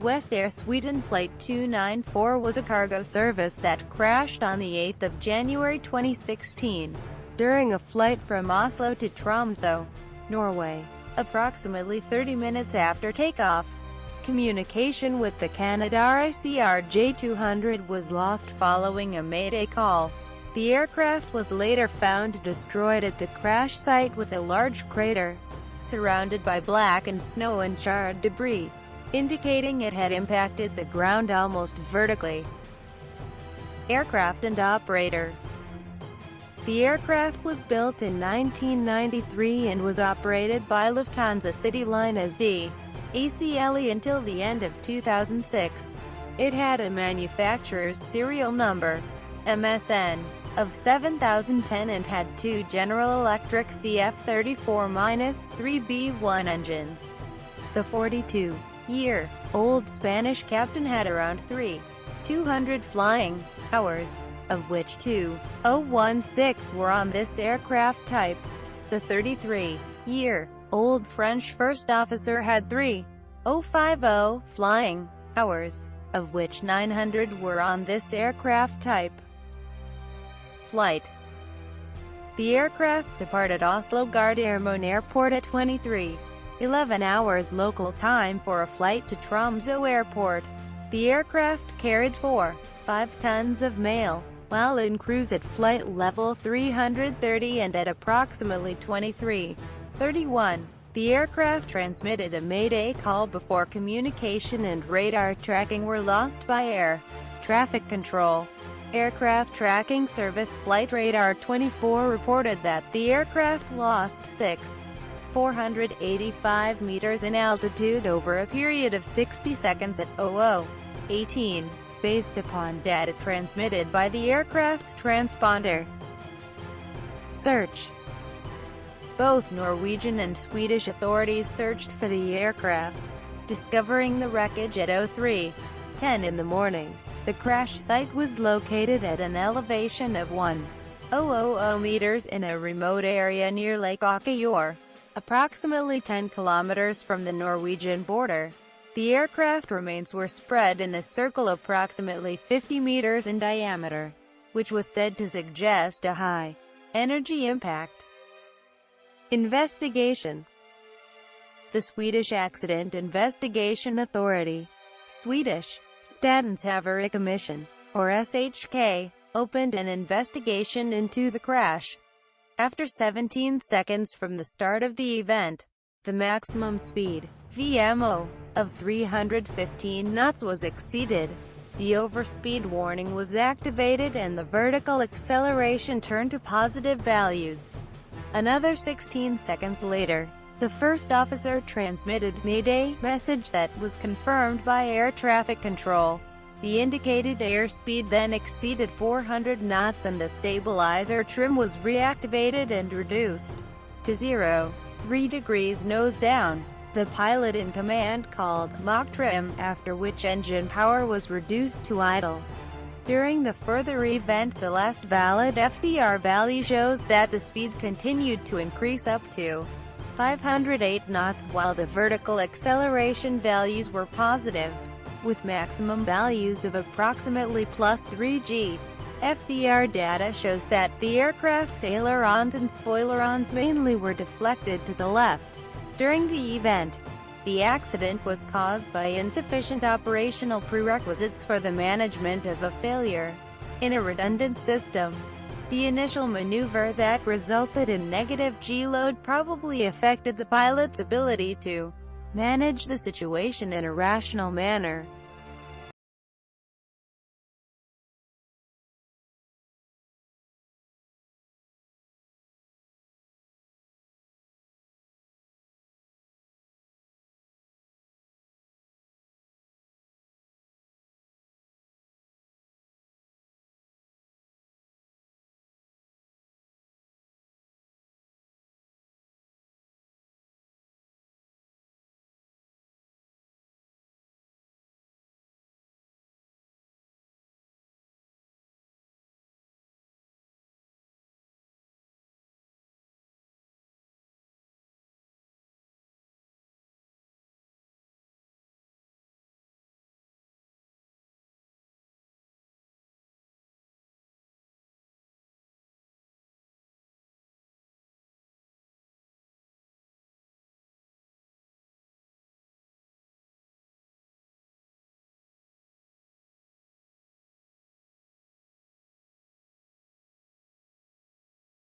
West Air Sweden Flight 294 was a cargo service that crashed on the 8th of January 2016, during a flight from Oslo to Tromsø, Norway. Approximately 30 minutes after takeoff, communication with the Canadair CRJ200 was lost following a Mayday call. The aircraft was later found destroyed at the crash site with a large crater, surrounded by blackened snow and charred debris, indicating it had impacted the ground almost vertically. Aircraft and operator. The aircraft was built in 1993 and was operated by Lufthansa CityLine SD, ACLE until the end of 2006. It had a manufacturer's serial number, MSN, of 7010 and had two General Electric CF34-3B1 engines. The 42-year-old Spanish captain had around 3,200 flying hours, of which 2,016 were on this aircraft type. The 33-year-old French first officer had 3,050 flying hours, of which 900 were on this aircraft type. Flight. The aircraft departed Oslo Gardermoen Airport at 23:11 hours local time for a flight to Tromsø Airport. The aircraft carried 4.5 tons of mail, while in cruise at flight level 330 and at approximately 23:31. The aircraft transmitted a Mayday call before communication and radar tracking were lost by air traffic control. Aircraft Tracking Service Flight Radar 24 reported that the aircraft lost 485 meters in altitude over a period of 60 seconds at 00:18, based upon data transmitted by the aircraft's transponder. Search. Both Norwegian and Swedish authorities searched for the aircraft, discovering the wreckage at 03:10 in the morning. The crash site was located at an elevation of 1,000 meters in a remote area near Lake Åkejord, approximately 10 kilometers from the Norwegian border. The aircraft remains were spread in a circle approximately 50 meters in diameter, which was said to suggest a high-energy impact. Investigation. The Swedish Accident Investigation Authority, Swedish Statens Haverikommission, or SHK, opened an investigation into the crash. After 17 seconds from the start of the event, the maximum speed, VMO, of 315 knots was exceeded. The overspeed warning was activated and the vertical acceleration turned to positive values. Another 16 seconds later, the first officer transmitted Mayday message that was confirmed by air traffic control. The indicated airspeed then exceeded 400 knots and the stabilizer trim was reactivated and reduced to 0.3 degrees nose down. The pilot in command called Mach trim, after which engine power was reduced to idle. During the further event, the last valid FDR value shows that the speed continued to increase up to 508 knots while the vertical acceleration values were positive, with maximum values of approximately +3 g. FDR data shows that the aircraft's ailerons and spoilerons mainly were deflected to the left. During the event, the accident was caused by insufficient operational prerequisites for the management of a failure in a redundant system. The initial maneuver that resulted in negative G-load probably affected the pilot's ability to manage the situation in a rational manner.